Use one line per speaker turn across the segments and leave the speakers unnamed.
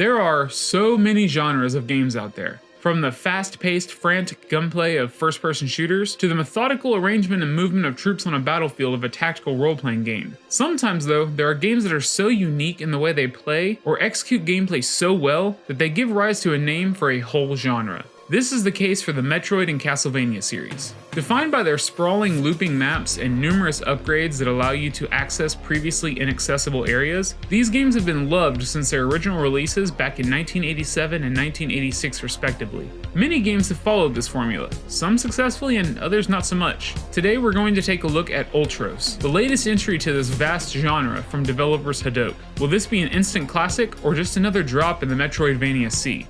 There are so many genres of games out there. From the fast-paced, frantic gunplay of first-person shooters, to the methodical arrangement and movement of troops on a battlefield of a tactical role-playing game. Sometimes though, there are games that are so unique in the way they play, or execute gameplay so well, that they give rise to a name for a whole genre. This is the case for the Metroid and Castlevania series. Defined by their sprawling looping maps and numerous upgrades that allow you to access previously inaccessible areas, these games have been loved since their original releases back in 1987 and 1986 respectively. Many games have followed this formula, some successfully and others not so much. Today we're going to take a look at Ultros, the latest entry to this vast genre from developers Hardwired. Will this be an instant classic or just another drop in the Metroidvania sea?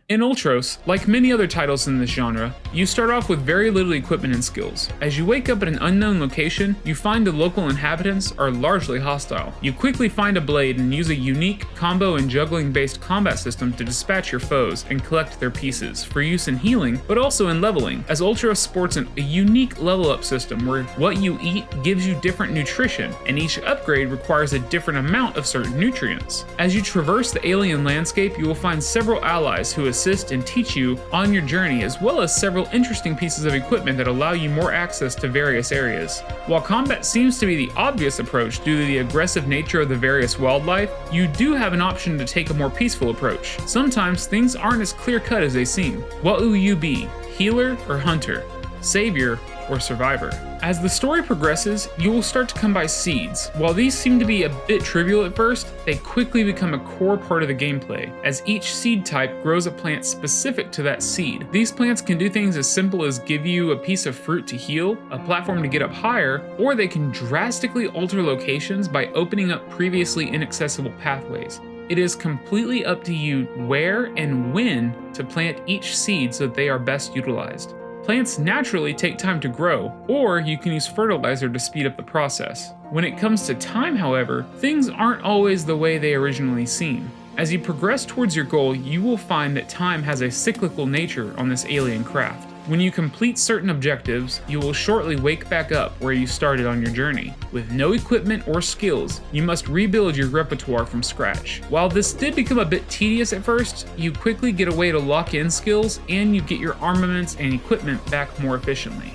In Ultros, like many other titles in this genre, you start off with very little equipment and skills. As you wake up at an unknown location, you find the local inhabitants are largely hostile. You quickly find a blade and use a unique combo and juggling based combat system to dispatch your foes and collect their pieces, for use in healing, but also in leveling, as Ultros sports a unique level up system where what you eat gives you different nutrition, and each upgrade requires a different amount of certain nutrients. As you traverse the alien landscape, you will find several allies who assist and teach you on your journey, as well as several interesting pieces of equipment that allow you more access to various areas. While combat seems to be the obvious approach due to the aggressive nature of the various wildlife, you do have an option to take a more peaceful approach. Sometimes things aren't as clear-cut as they seem. What will you be, healer or hunter, savior or survivor? As the story progresses, you will start to come by seeds. While these seem to be a bit trivial at first, they quickly become a core part of the gameplay, as each seed type grows a plant specific to that seed. These plants can do things as simple as give you a piece of fruit to heal, a platform to get up higher, or they can drastically alter locations by opening up previously inaccessible pathways. It is completely up to you where and when to plant each seed so that they are best utilized. Plants naturally take time to grow, or you can use fertilizer to speed up the process. When it comes to time, however, things aren't always the way they originally seem. As you progress towards your goal, you will find that time has a cyclical nature on this alien craft. When you complete certain objectives, you will shortly wake back up where you started on your journey. With no equipment or skills, you must rebuild your repertoire from scratch. While this did become a bit tedious at first, you quickly get a way to lock in skills and you get your armaments and equipment back more efficiently.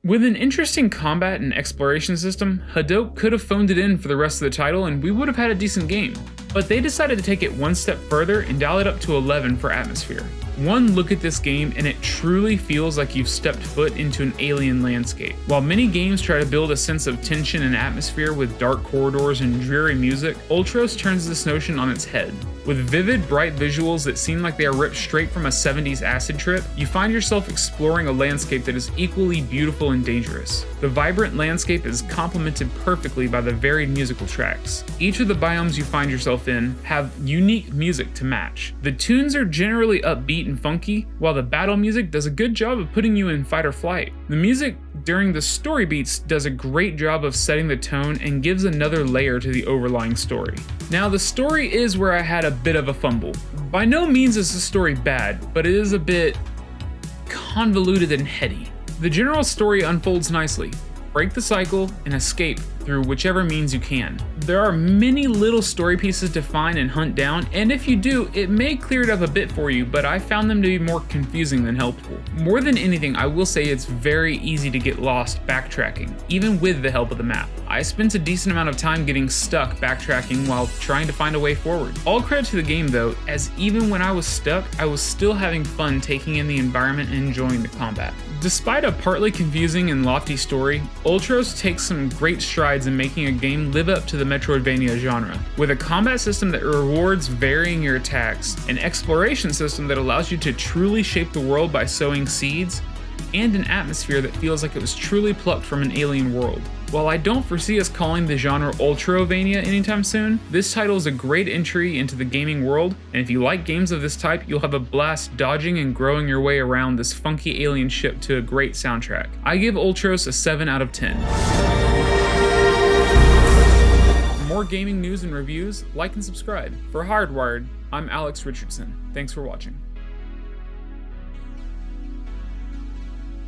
With an interesting combat and exploration system, Hardwired could have phoned it in for the rest of the title and we would have had a decent game. But they decided to take it one step further and dial it up to 11 for atmosphere. One look at this game and it truly feels like you've stepped foot into an alien landscape. While many games try to build a sense of tension and atmosphere with dark corridors and dreary music, Ultros turns this notion on its head. With vivid, bright visuals that seem like they are ripped straight from a 70s acid trip, you find yourself exploring a landscape that is equally beautiful and dangerous. The vibrant landscape is complemented perfectly by the varied musical tracks. Each of the biomes you find yourself in have unique music to match. The tunes are generally upbeat and funky, while the battle music does a good job of putting you in fight or flight. The music during the story beats does a great job of setting the tone and gives another layer to the overlying story. Now, the story is where I had a bit of a fumble. By no means is the story bad, but it is a bit convoluted and heady. The general story unfolds nicely. Break the cycle and escape through whichever means you can. There are many little story pieces to find and hunt down, and if you do, it may clear it up a bit for you, but I found them to be more confusing than helpful. More than anything, I will say it's very easy to get lost backtracking, even with the help of the map. I spent a decent amount of time getting stuck backtracking while trying to find a way forward. All credit to the game though, as even when I was stuck, I was still having fun taking in the environment and enjoying the combat. Despite a partly confusing and lofty story, Ultros takes some great strides in making a game live up to the Metroidvania genre. With a combat system that rewards varying your attacks, an exploration system that allows you to truly shape the world by sowing seeds, and an atmosphere that feels like it was truly plucked from an alien world. While I don't foresee us calling the genre Ultrovania anytime soon, this title is a great entry into the gaming world, and if you like games of this type, you'll have a blast dodging and growing your way around this funky alien ship to a great soundtrack. I give Ultros a 7 out of 10. For more gaming news and reviews, like and subscribe. For Hardwired, I'm Alex Richardson. Thanks for watching.